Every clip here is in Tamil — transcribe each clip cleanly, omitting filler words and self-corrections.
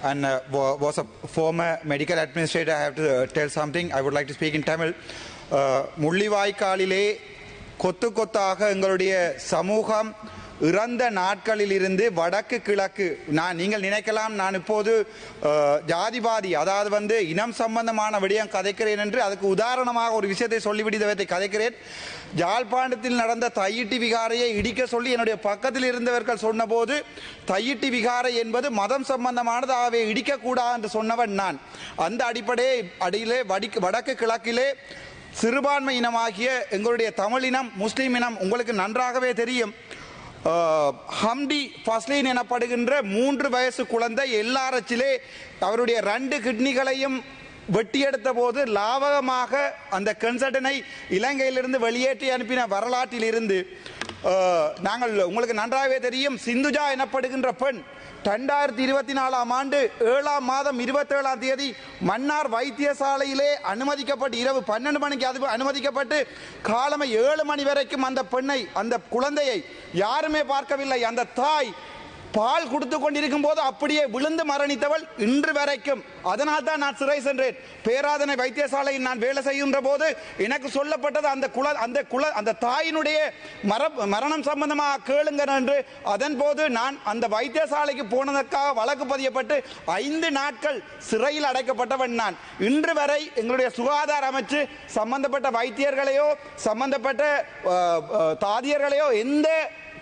and was a former medical administrator. I have to tell something. I would like to speak in Tamil. முள்ளிவாய்க்காலிலே கொத்து கொத்தாக எங்களுடைய சமூகம் இறந்த நாட்களில் இருந்து வடக்கு கிழக்கு நீங்கள் நினைக்கலாம் நான் இப்போது ஜாதிவாதி அதாவது இனம் சம்பந்தமான விடயம் கதைக்கிறேன் என்று அதுக்கு உதாரணமாக ஒரு விஷயத்தை சொல்லிவிடுவதை கதைக்கிறேன். யாழ்ப்பாணத்தில் நடந்த தையிட்டி விகாரையை இடிக்க சொல்லி என்னுடைய பக்கத்தில் இருந்தவர்கள் சொன்னபோது தையிட்டி விகாரை என்பது மதம் சம்பந்தமானது, ஆகவே இடிக்கக்கூடாது என்று சொன்னவன் நான். அந்த அடியிலே வடக்கு கிழக்கிலே சிறுபான்மை இனமாகிய எங்களுடைய தமிழினம் முஸ்லீம் இனம் உங்களுக்கு நன்றாகவே தெரியும். ஹம்டி ஃபஸ்லீன் எனப்படுகின்ற 3 வயசு குழந்தை எல்லாரச்சிலே அவருடைய 2 கிட்னிகளையும் வெட்டியெடுத்த போது லாவகமாக அந்த கன்சல்டனை இலங்கையிலிருந்து வெளியேற்றி அனுப்பின வரலாற்றில் இருந்து நாங்கள் உங்களுக்கு நன்றாகவே தெரியும். சிந்துஜா எனப்படுகின்ற பெண் 2024ஆம் ஆண்டு 7ஆம் மாதம் 27ஆம் தேதி மன்னார் வைத்தியசாலையிலே அனுமதிக்கப்பட்டு இரவு 12 மணிக்கு அனுமதிக்கப்பட்டு காலமை 7 மணி வரைக்கும் அந்த பெண்ணை அந்த குழந்தையை யாருமே பார்க்கவில்லை. அந்த தாய் பால் கொடுத்து கொண்டிருக்கும் போது அப்படியே விழுந்து மரணித்தவள் இன்று வரைக்கும். அதனால் தான் நான் சிறை சென்றேன். பேராதனை வைத்தியசாலையில் நான் வேலை செய்கின்ற போது எனக்கு சொல்லப்பட்டது அந்த தாயினுடைய மரணம் சம்பந்தமாக கேளுங்க என்று. அதன் போது நான் அந்த வைத்தியசாலைக்கு போனதற்காக வழக்கு பதியப்பட்டு 5 நாட்கள் சிறையில் அடைக்கப்பட்டவன் நான். இன்று வரை எங்களுடைய சுகாதார அமைச்சு சம்பந்தப்பட்ட வைத்தியர்களையோ சம்பந்தப்பட்ட தாதியர்களையோ எந்த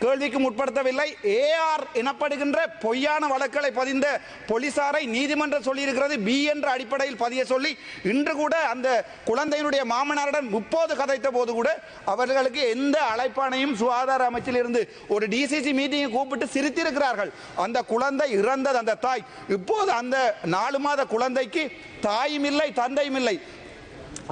கேள்விக்கும் உட்படுத்தவில்லை. ஏஆர் எனப்படுகின்ற பொய்யான வழக்குகளை பதிந்த போலீசாரை நீதிமன்றம் சொல்லியிருக்கிறது பி என்ற அடிப்படையில் பதிய சொல்லி இன்று கூட அந்த குழந்தையினுடைய மாமனாருடன் 30 கதைத்த போது கூட அவர்களுக்கு எந்த அழைப்பானையும் சுகாதார அமைச்சில் இருந்து ஒரு டிசிசி மீட்டிங்கை கூப்பிட்டு சிரித்திருக்கிறார்கள். அந்த குழந்தை இறந்தது அந்த தாய். இப்போது அந்த 4 மாத குழந்தைக்கு தாயும் இல்லை தந்தையும் இல்லை.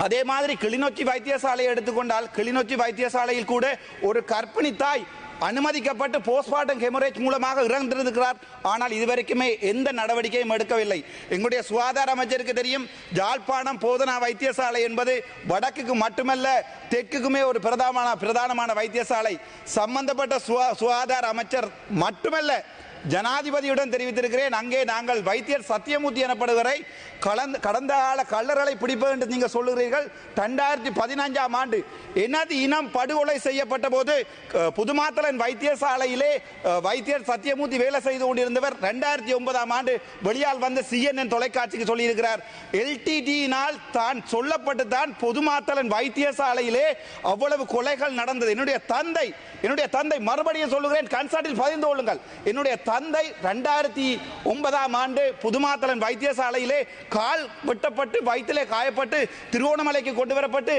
அதே மாதிரி கிளிநொச்சி வைத்தியசாலையை எடுத்துக்கொண்டால் கிளிநொச்சி வைத்தியசாலையில் கூட ஒரு கர்ப்பிணி தாய் அனுமதிக்கப்பட்டு போஸ்ட்மார்ட்டம் ஹெமரேஜ் மூலமாக இறந்திருக்கிறார். ஆனால் இதுவரைக்குமே எந்த நடவடிக்கையும் எடுக்கவில்லை. எங்களுடைய சுகாதார அமைச்சருக்கு தெரியும், யாழ்ப்பாணம் போதனா வைத்தியசாலை என்பது வடக்குக்கு மட்டுமல்ல தெற்குக்குமே ஒரு பிரதானமான வைத்தியசாலை. சம்பந்தப்பட்ட சுகாதார அமைச்சர் மட்டுமல்ல ஜனாதிபதியுடன் தெரிவித்திருக்கிறேன். அங்கே நாங்கள் வைத்தியர் சத்தியமூர்த்தி எனப்படுவரை கடந்த கால கள்ளர்களை பிடிப்பது என்று நீங்கள் சொல்லுகிறீர்கள். 2015ஆம் ஆண்டு எனது இனம் படுகொலை செய்யப்பட்ட போது புதுமாத்தலன் வைத்தியசாலையிலே வைத்தியர் சத்தியமூர்த்தி வேலை செய்து கொண்டிருந்தவர் 2009ஆம் ஆண்டு வெளியால் வந்த CNN தொலைக்காட்சிக்கு சொல்லியிருக்கிறார். எல்டிடியினால் தான் சொல்லப்பட்டு தான் புதுமாத்தலன் வைத்தியசாலையிலே அவ்வளவு கொலைகள் நடந்தது. என்னுடைய தந்தை மறுபடியும் சொல்லுகிறேன், கன்சர்ட்டில் பதிந்து கொள்ளுங்கள். என்னுடைய தந்தை 2009ஆம் ஆண்டு புதுமாத்தலன் வைத்தியசாலையிலே கால் வெட்டப்பட்டு வயிற்றிலே காயப்பட்டு திருவோணமலைக்கு கொண்டு வரப்பட்டு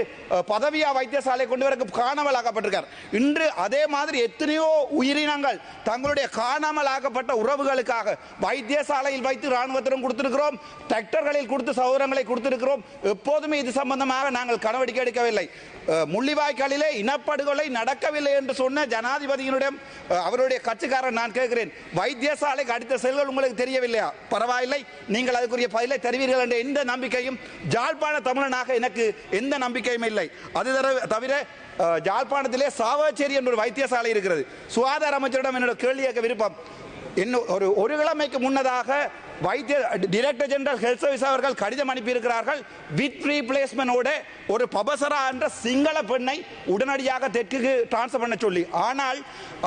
பதவியா வைத்தியசாலை கொண்டு வர காணாமல் ஆக்கப்பட்டிருக்கார். இன்று அதே மாதிரி எத்தனையோ உயிரினங்கள் தங்களுடைய காணாமல் ஆக்கப்பட்ட உறவுகளுக்காக வைத்தியசாலையில் வைத்து ராணுவத்திடம் கொடுத்திருக்கிறோம், டிராக்டர்களில் கொடுத்து சௌரங்களை கொடுத்திருக்கிறோம். எப்போதுமே இது சம்பந்தமாக நாங்கள் நடவடிக்கை எடுக்கவில்லை. முள்ளிவாய்க்காலிலே இனப்படுகொலை நடக்கவில்லை என்று சொன்ன ஜனாதிபதியினுடன் அவருடைய கட்சிக்காரன் நான் கேட்கிறேன், வைத்தியசாலைக்கு அடித்த செயல்கள் உங்களுக்கு தெரியவில்லையா? பரவாயில்லை, நீங்கள் அதுக்குரிய பதிலை தருவீர்கள் என்ற எந்த நம்பிக்கையும் ஜாழ்ப்பாண தமிழனாக எனக்கு எந்த நம்பிக்கையும் இல்லை. அது தவிர ஜாழ்ப்பாணத்திலே சாவச்சேரி என்ற ஒரு வைத்தியசாலை இருக்கிறது. சுகாதார அமைச்சரிடம் என்னோட கேள்வி கேட்க விருப்பம். இன்னும் ஒரு கிழமைக்கு முன்னதாக டைரக்டர் ஜெனரல் ஹெல்த் சர்வீஸ் அவர்கள் கடிதம் அனுப்பியிருக்கிறார்கள். வித் ரீப்ளேஸ்மெண்டோட ஒரு பபசரா என்ற சிங்கள பெண்ணை உடனடியாக தெற்குக்கு டிரான்ஸ்ஃபர் பண்ண சொல்லி. ஆனால்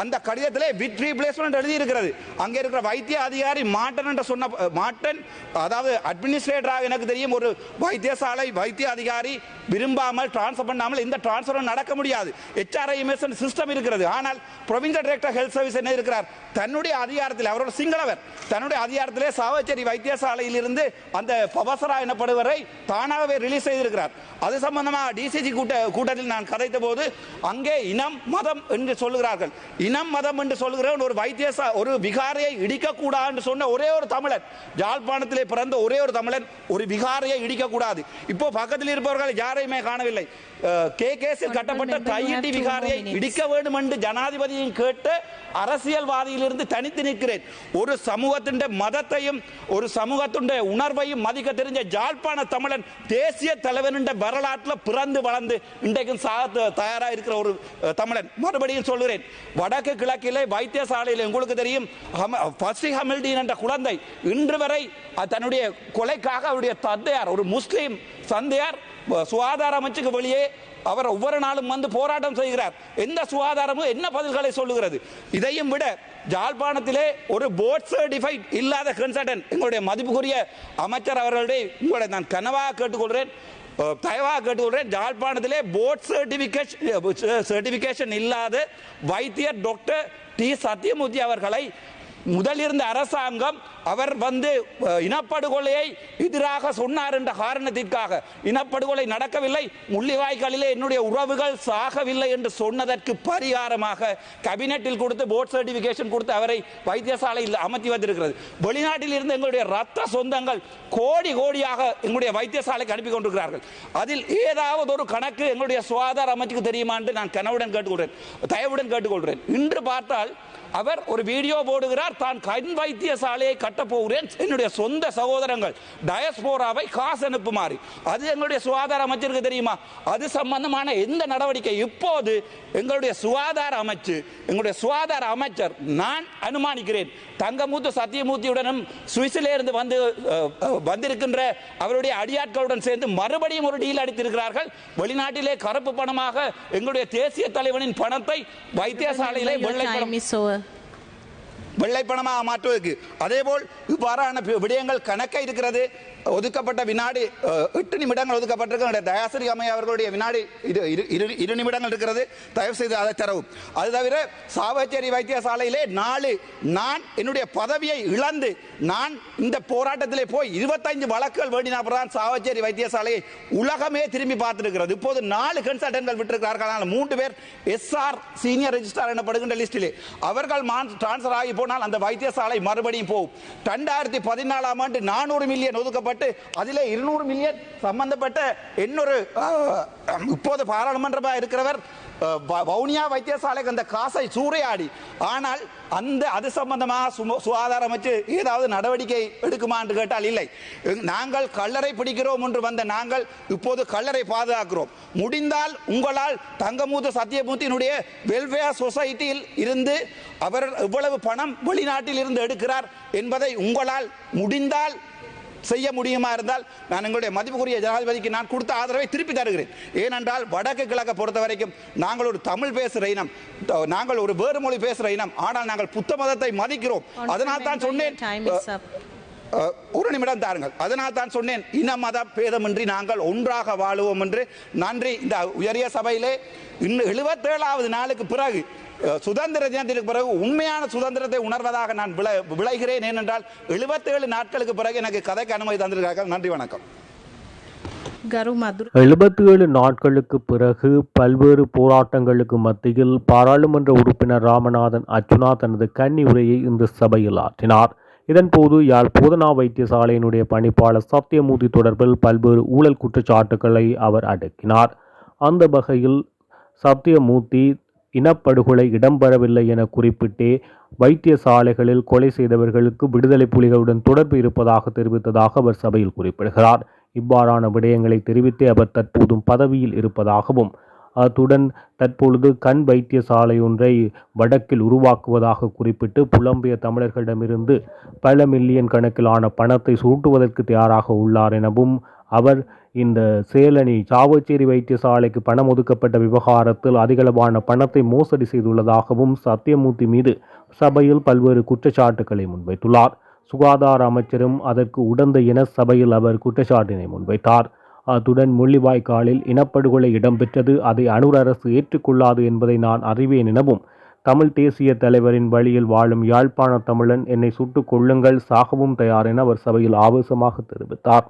அந்த கடிதத்திலே வித் ரீப்ளேஸ்மெண்ட் எழுதியிருக்கிறது. அங்கே இருக்கிற வைத்திய அதிகாரி மாட்டன் என்று சொன்ன மாட்டன், அதாவது அட்மினிஸ்ட்ரேட்டராக எனக்கு தெரியும் ஒரு வைத்தியசாலை வைத்திய அதிகாரி விரும்பாமல் டிரான்ஸ்ஃபர் பண்ணாமல் இந்த டிரான்ஸ்ஃபர் நடக்க முடியாது. HRIMS சிஸ்டம் இருக்கிறது. ஆனால் ப்ரொவின்சியல் டைரக்டர் ஹெல்த் சர்வீஸ் என்ன இருக்கிறார், தன்னுடைய அதிகாரத்தில் அவர் ஒரு சிங்களவர், தன்னுடைய அதிகாரத்திலே சாவச்சேரி வைத்தியசாலையில் இருந்து அந்த பவசரா எனப்படுவரை தானாகவே ரிலீஸ் செய்திருக்கிறார். அது சம்பந்தமாக டிசிசி கூட்டத்தில் நான் கதைத்த போது அங்கே இனம் மதம் என்று சொல்லுகிறார்கள். இனம் மதம் என்று சொல்லுகிற ஒரு விகாரையை இடிக்கக்கூடாது என்று சொன்ன ஒரே ஒரு தமிழன், யாழ்ப்பாணத்திலே பிறந்த ஒரே ஒரு தமிழன் ஒரு விகாரையை இடிக்கக்கூடாது. இப்போ பக்கத்தில் இருப்பவர்கள் யாரையுமே காணவில்லை. கேகேஸில் கட்டப்பட்ட தையிட்டி விகாரையை இடிக்க வேண்டும் என்று ஜனாதிபதியும் கேட்டு அரசியல்வாதியிலிருந்து தனித்து நிற்கிறேன். ஒரு சமூகத்தின் மதத்தையும் ஒரு சமூகத்துடைய உணர்வையும் மதிக்க தெரிஞ்ச ஜாழ்ப்பாண தமிழன் தேசிய தலைவன் என்ற வரலாற்றில் பிறந்து வளர்ந்து இன்றைக்கும் தயாராக இருக்கிற ஒரு தமிழன். மறுபடியும் சொல்கிறேன், வடக்கு கிழக்கிலே வைத்தியசாலையில் உங்களுக்கு தெரியும் ஃபஸ்டி ஹமில்டீன் என்ற குழந்தை இன்று வரை தன்னுடைய கொலைக்காக அவருடைய தந்தையார் ஒரு முஸ்லீம் தந்தையார் சுகாதார அமைச்சுக்கு வெளியே அவர் ஒவ்வொரு நாளும் வந்து போராட்டம் செய்கிறார். எந்த சுகாதாரமும் என்ன பதில்களை சொல்லுகிறது? இதையும் விட ஜாழ்ப்பாணத்திலே ஒரு போர்ட் சர்டிஃபைட் இல்லாத கன்சல்டன்ட் எங்களுடைய மதிப்புக்குரிய அமைச்சர் அவர்களுடைய உங்களை நான் கனவாக கேட்டுக்கொள்கிறேன், தயவாக கேட்டுக்கொள்கிறேன். ஜாழ்ப்பாணத்திலே போர்ட் சர்டிஃபிகேஷன் இல்லாத வைத்தியர் டாக்டர் டி சத்தியமூர்த்தி அவர்களை முதலிருந்த அரசாங்கம் அவர் வந்து இனப்படுகொலையை எதிராக சொன்னார் என்ற காரணத்திற்காக இனப்படுகொலை நடக்கவில்லை, முள்ளிவாய்க்காலிலே என்னுடைய உறவுகள் சாகவில்லை என்று சொன்னதற்கு பரிகாரமாக கேபினெட்டில் கொடுத்து போர்ட் சர்டிபிகேஷன் கொடுத்து அவரை வைத்தியசாலையில் அமர்த்தி வந்திருக்கிறது. வெளிநாட்டில் இருந்து எங்களுடைய ரத்த சொந்தங்கள் கோடி கோடியாக எங்களுடைய வைத்தியசாலைக்கு அனுப்பி கொண்டிருக்கிறார்கள். அதில் ஏதாவது ஒரு கணக்கு எங்களுடைய சுகாதார அமைச்சுக்கு தெரியுமா என்று நான் கனவுடன் கேட்டுக்கொள்கிறேன், தயவுடன் கேட்டுக்கொள்கிறேன். இன்று பார்த்தால் அவர் ஒரு வீடியோ போடுகிறார், தான் கண் வைத்தியசாலையை கட்டப்போகிறேன், என்னுடைய சொந்த சகோதரங்கள் டயஸ்போராவை காசு அனுப்புமாறு. அது எங்களுடைய சுகாதார அமைச்சருக்கு தெரியுமா? அது சம்பந்தமான எந்த நடவடிக்கை? இப்போது எங்களுடைய சுகாதார அமைச்சு, எங்களுடைய சுகாதார அமைச்சர் நான் அனுமானிக்கிறேன் தங்கமுத்து சத்தியமூர்த்தியுடனும் சுவிஸிலே இருந்து வந்திருக்கின்ற அவருடைய அடியாட்களுடன் சேர்ந்து மறுபடியும் ஒரு டீல் அடித்திருக்கிறார்கள். வெளிநாட்டிலே கருப்பு பணமாக எங்களுடைய தேசிய தலைவனின் பணத்தை வைத்தியசாலையிலே வெள்ளை பணமாக மாற்றுவதற்கு. அதேபோல் இவ்வாறான விடயங்கள் கணக்க இருக்கிறது. ஒதுக்கப்பட்ட வினாடி 8 நிமிடங்கள் ஒதுக்கப்பட்டிருக்க தயாசிரி அம்மை அவர்களுடைய வினாடி 2 நிமிடங்கள் இருக்கிறது. தயவு செய்து அதை தரவும். அது தவிர சாவச்சேரி வைத்தியசாலையிலே நான் என்னுடைய பதவியை இழந்து நான் இந்த போராட்டத்திலே போய் 25 வழக்குகள் வேண்டினால்தான் சாவச்சேரி வைத்தியசாலையை உலகமே திரும்பி பார்த்திருக்கிறது. இப்போது 4 கன்சல்டன்ட்கள் விட்டிருக்கிறார்கள். 3 பேர் எஸ்ஆர் சீனியர் ரெஜிஸ்ட்ரார் எனப்படுகின்ற லிஸ்டிலே அவர்கள் டிரான்ஸ்பர் ஆகி போனால் அந்த வைத்தியசாலை மறுபடியும் போகும். 2014ஆம் ஆண்டு 400 மில்லியன் ஒதுக்கப்பட்டு அதிலே 200 மில்லியன் சம்பந்தப்பட்ட இன்னொரு இப்போது பாராளுமன்றமாக இருக்கிறவர் வவுனியா வைத்தியசாலைக்கு அந்த காசை சூறையாடி, ஆனால் அது சம்பந்தமாக சுகாதார அமைச்சு ஏதாவது நடவடிக்கை எடுக்குமா என்று கேட்டால் இல்லை. நாங்கள் கல்லறை பிடிக்கிறோம் என்று வந்த நாங்கள் இப்போது கல்லறை பாதுகாக்கிறோம். முடிந்தால் உங்களால் தங்கமுத்து சத்தியமூர்த்தியினுடைய வெல்ஃபேர் சொசைட்டியில் இருந்து அவர் எவ்வளவு பணம் வெளிநாட்டில் இருந்து எடுக்கிறார் என்பதை உங்களால் முடிந்தால் செய்ய முடியுமா இருந்தால் நான் எங்களுடைய மதிப்புக்குரிய ஜனாதிபதிக்கு நான் கொடுத்த ஆதரவை திருப்பி தருகிறேன். ஏனென்றால் வடக்கு கிழக்கை பொறுத்த வரைக்கும் நாங்கள் ஒரு தமிழ் பேசுகிற இனம், நாங்கள் ஒரு வேறு மொழி பேசுகிற இனம், ஆனால் நாங்கள் புத்த மதத்தை மதிக்கிறோம். அதனால் தான் சொன்னேன், ஒரு நிமிடம் தாருங்கள், அதனால் தான் சொன்னேன் இன மத பேதமின்றி நாங்கள் ஒன்றாக வாழுவோம் என்று. நன்றி. இந்த உயரிய சபையிலே இன்னும் 77வது நாளுக்கு பிறகு சுதந்திர தினத்திற்கு பிறகு உண்மையான சுதந்திரத்தை உணர்வதாக நான் விளைகிறேன். ஏனென்றால் 77 நாட்களுக்கு பிறகு எனக்கு கதைக்கு அனுமதி தந்திருக்கிறார்கள். நன்றி, வணக்கம். 77 நாட்களுக்கு பிறகு பல்வேறு போராட்டங்களுக்கு மத்தியில் பாராளுமன்ற உறுப்பினர் ராமநாதன் அர்ச்சுனா தனது கன்னி உரையை இந்த சபையில் ஆற்றினார். இதன்போது யாழ் போதனா வைத்தியசாலையினுடைய பணிப்பாளர் சத்தியமூர்த்தி தொடர்பில் பல்வேறு ஊழல் குற்றச்சாட்டுக்களை அவர் அடக்கினார். அந்த வகையில் சத்தியமூர்த்தி இனப்படுகொலை இடம்பெறவில்லை என குறிப்பிட்டே வைத்தியசாலைகளில் கொலை செய்தவர்களுக்கு விடுதலை புலிகளுடன் தொடர்பு இருப்பதாக தெரிவித்ததாக அவர் சபையில் குறிப்பிடுகிறார். இவ்வாறான விடயங்களை தெரிவித்தே அவர் தற்போதும் பதவியில் இருப்பதாகவும் அத்துடன் தற்பொழுது கண் வைத்தியசாலை ஒன்றை வடக்கில் உருவாக்குவதாக குறிப்பிட்டு புலம்பிய தமிழர்களிடமிருந்து பல மில்லியன் கணக்கிலான பணத்தை சுருட்டுவதற்கு தயாராக உள்ளார் எனவும் அவர் இந்த சேலனி சாவச்சேரி வைத்தியசாலைக்கு பணம் ஒதுக்கப்பட்ட விவகாரத்தில் அதிகளவான பணத்தை மோசடி செய்துள்ளதாகவும் சத்தியமூர்த்தி மீது சபையில் பல்வேறு குற்றச்சாட்டுக்களை முன்வைத்துள்ளார். சுகாதார அமைச்சரும் அதற்கு உடந்தை என சபையில் அவர் குற்றச்சாட்டினை முன்வைத்தார். அத்துடன் முள்ளிவாய்க்காலில் இனப்படுகொலை இடம்பெற்றது, அதை அனுர் அரசு ஏற்றுக்கொள்ளாது என்பதை நான் அறிவேன் எனவும் தமிழ் தேசிய தலைவரின் வழியில் வாழும் யாழ்ப்பாண தமிழன் என்னை சுட்டுக் கொள்ளுங்கள், சாகவும் தயார் என அவர் சபையில் ஆவேசமாக தெரிவித்தார்.